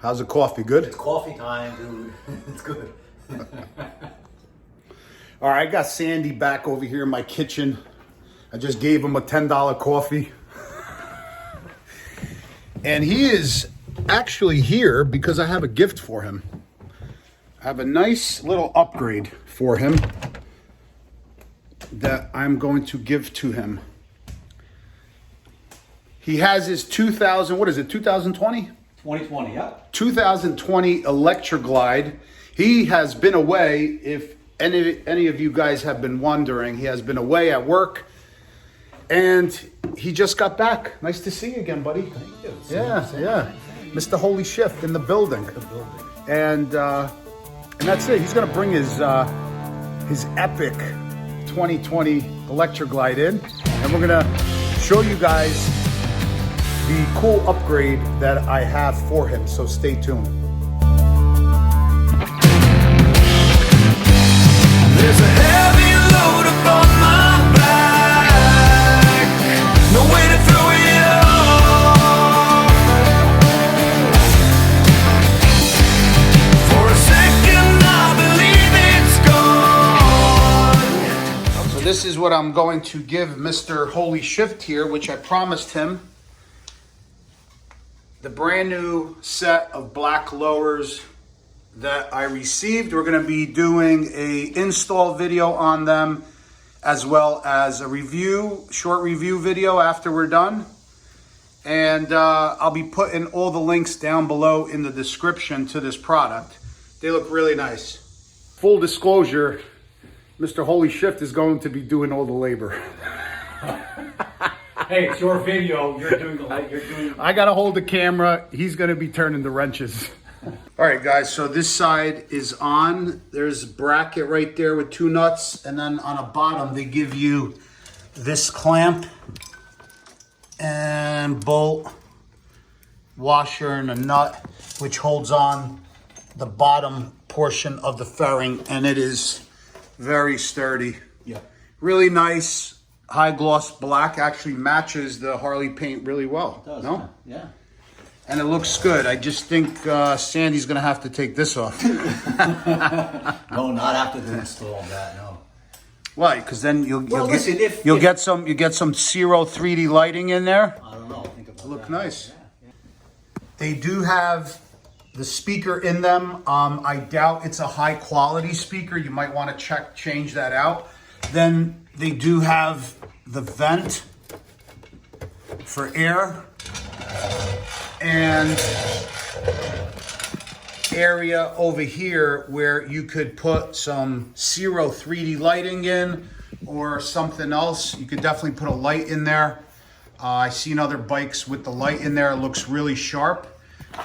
How's the coffee? Good? It's coffee time, dude. It's good. All right, I got Sandy back over here in my kitchen. I just gave him a $10 coffee. And he is actually here because I have a gift for him. I have a nice little upgrade for him that I'm going to give to him. He has his 2020? 2020, yeah. 2020 Electra Glide. He has been away, if any of you guys have been wondering, he has been away at work. And he just got back. Nice to see you again, buddy. Thank you. Yeah. Mr. Holy Shift in the building. And that's it. He's gonna bring his epic 2020 Electra Glide in, and we're gonna show you guys the cool upgrade that I have for him. So stay tuned. There's a heavy load upon my back, no way to throw it off. For a second I believe it's gone. So this is what I'm going to give Mr. Holy Shift here, which I promised him. The brand new set of black lowers that I received. We're going to be doing a install video on them, as well as a short review video after we're done. And I'll be putting all the links down below in the description to this product. They look really nice. Full disclosure, Mr. Holy Shift is going to be doing all the labor. Hey, it's your video. You're doing. I gotta hold the camera. He's gonna be turning the wrenches. All right, guys, so this side is on. There's a bracket right there with 2 nuts. And then on the bottom, they give you this clamp and bolt, washer, and a nut, which holds on the bottom portion of the fairing. And it is very sturdy. Yeah. Really nice. High gloss black, actually matches the Harley paint really well. It does, no? Yeah. And it looks good. I just think Sandy's gonna have to take this off. No, not after the install of that. No. Why? Because then you'll get some 3D lighting in there. I don't know. Think about Look that. nice. Yeah. They do have the speaker in them. I doubt it's a high quality speaker. You might want to change that out. Then they do have the vent for air and area over here where you could put some 3D lighting in or something else. You could definitely put a light in there. I've seen other bikes with the light in there. It looks really sharp,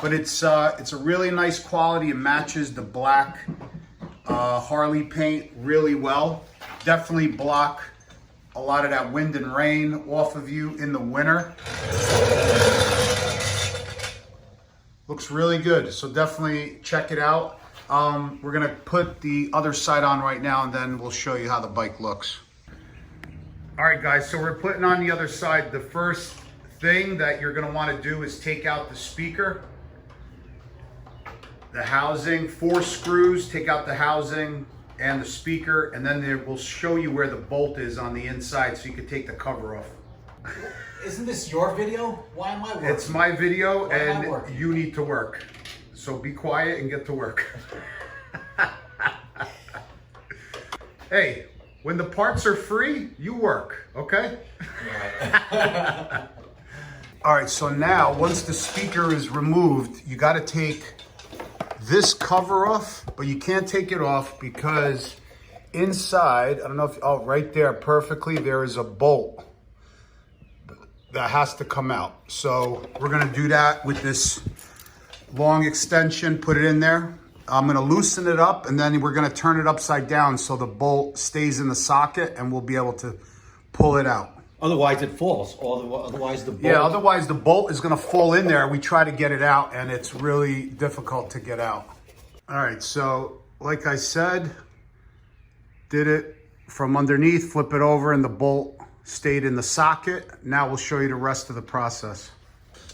but it's a really nice quality. It matches the black Harley paint really well. Definitely block a lot of that wind and rain off of you in the winter. Looks really good, so definitely check it out. We're gonna put the other side on right now, and then we'll show you how the bike looks. All right, guys, so we're putting on the other side. The first thing that you're gonna wanna do is take out the speaker, the housing, 4 screws, take out the housing and the speaker, and then they will show you where the bolt is on the inside so you can take the cover off. Isn't this your video? Why am I working? It's my video, Why am I and working? you need to work. So be quiet and get to work. Hey, when the parts are free, you work, okay? Right. All right, so now once the speaker is removed, you got to take this cover off, but you can't take it off because inside, I don't know if, oh, right there perfectly, there is a bolt that has to come out. So we're gonna do that with this long extension, put it in there. I'm gonna loosen it up, and then we're gonna turn it upside down so the bolt stays in the socket and we'll be able to pull it out. Otherwise, it falls. Otherwise, the bolt. Yeah, otherwise the bolt is gonna fall in there. We try to get it out and it's really difficult to get out. All right, so like I said, did it from underneath, flip it over, and the bolt stayed in the socket. Now we'll show you the rest of the process.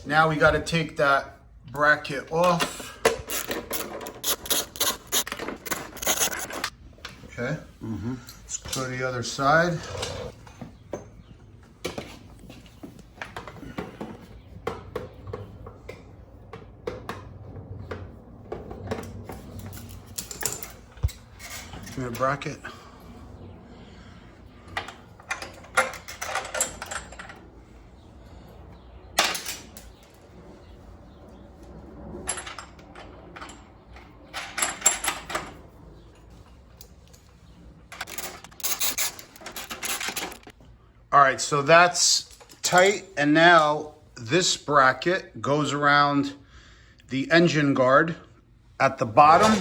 Now we gotta take that bracket off. Okay. Let's go to the other side. Give me a bracket. All right, so that's tight, and now this bracket goes around the engine guard at the bottom,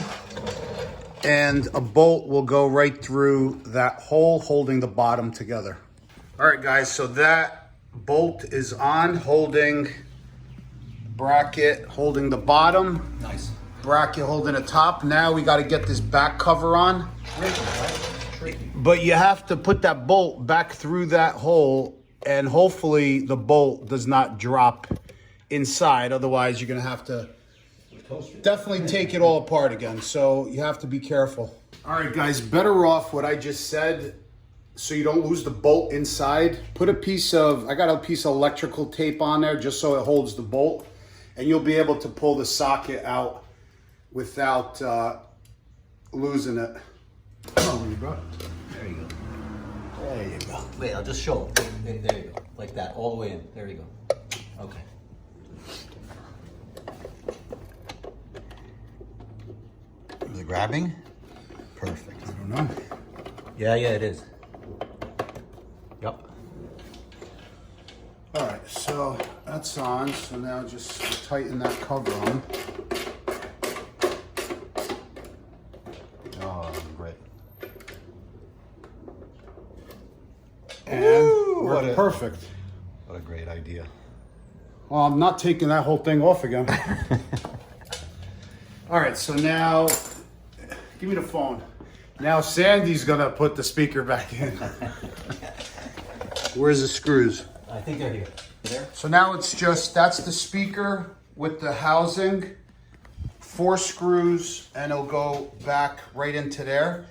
and a bolt will go right through that hole holding the bottom together. All right, guys, so that bolt is on, holding bracket, holding the bottom. Nice. Bracket holding the top. Now we got to get this back cover on. Tricky, right? Tricky. But you have to put that bolt back through that hole, and hopefully the bolt does not drop inside. Otherwise, you're going to have to definitely take it all apart again. So you have to be careful. All right, guys, better off what I just said so you don't lose the bolt inside. Put a piece of, I got a piece of electrical tape on there just so it holds the bolt, and you'll be able to pull the socket out without losing it. Oh, you brought it. There you go. There you go. Wait, I'll just show it. There you go. Like that, all the way in. There you go. Okay. Is it grabbing? Perfect. I don't know. Yeah, it is. Yep. All right, so that's on. So now just tighten that cover on. Oh, great. And Woo, we're perfect. What a great idea. Well, I'm not taking that whole thing off again. All right, so now, give me the phone. Now Sandy's gonna put the speaker back in. Where's the screws? I think they're here. There? So now it's just, that's the speaker with the housing, 4 screws, and it'll go back right into there.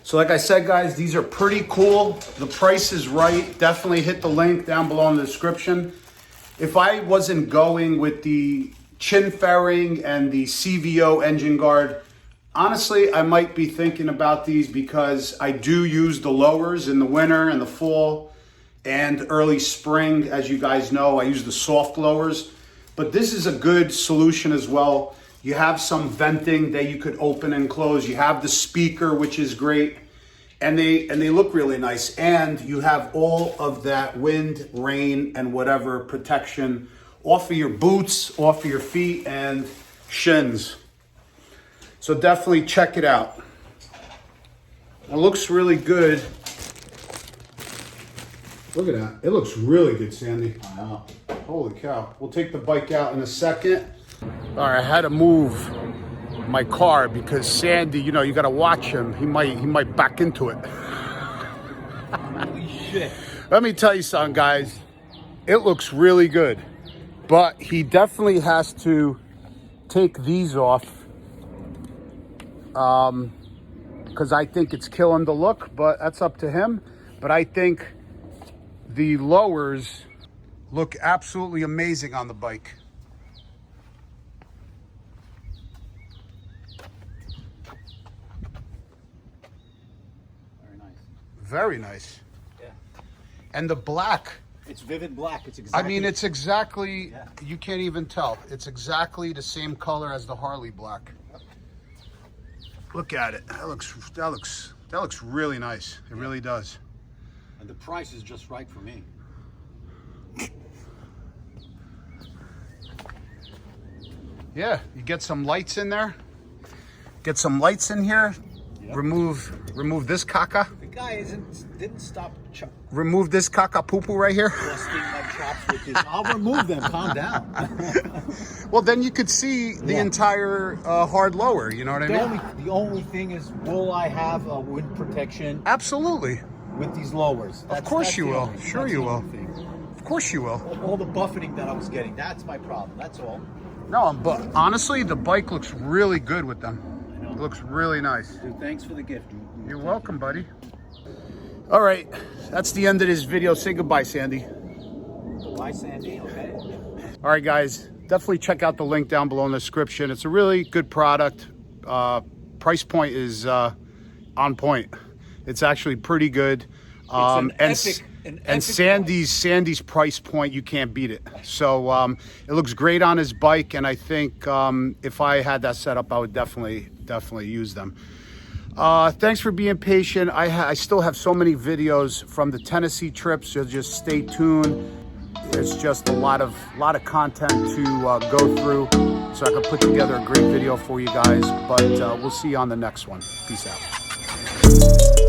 So like I said, guys, these are pretty cool. The price is right. Definitely hit the link down below in the description. If I wasn't going with the chin fairing and the CVO engine guard, honestly, I might be thinking about these because I do use the lowers in the winter and the fall and early spring. As you guys know, I use the soft lowers, but this is a good solution as well. You have some venting that you could open and close. You have the speaker, which is great, and they look really nice. And you have all of that wind, rain, and whatever protection off of your boots, off of your feet, and shins. So definitely check it out. It looks really good. Look at that. It looks really good, Sandy. I know. Holy cow. We'll take the bike out in a second. All right, I had to move my car because Sandy, you know, you got to watch him. He might back into it. Holy shit. Let me tell you something, guys. It looks really good, but he definitely has to take these off because I think it's killing the look, but that's up to him. But I think the lowers look absolutely amazing on the bike. Very nice. Very nice. Yeah. And the black, It's vivid black. It's exactly. I mean, it's exactly, Yeah. you can't even tell. It's exactly the same color as the Harley black. Look at it. That looks really nice. It really does. And the price is just right for me. Yeah, you get some lights in there. Get some lights in here. Yep. Remove this caca. The guy didn't stop Remove this caca poo poo right here. busting my chops with this. I'll remove them. Calm down. Well, then you could see the entire hard lower. You know what I mean? The only thing is, will I have a wind protection Absolutely. with these lowers? Of course you will. Sure you will. Thing. Of course you will. All the buffeting that I was getting, that's my problem. That's all. No, but honestly, the bike looks really good with them. It looks really nice. Dude, thanks for the gift. You're welcome, buddy. All right, that's the end of this video. Say goodbye, Sandy. Bye, Sandy. Okay. All right, guys, definitely check out the link down below in the description. It's a really good product. Price point is on point. It's actually pretty good. And Sandy's price point, you can't beat it. So it looks great on his bike, and I think if I had that set up, I would definitely use them. Thanks for being patient. I still have so many videos from the Tennessee trips, so just stay tuned. There's just a lot of content to go through, so I can put together a great video for you guys. But we'll see you on the next one. Peace out.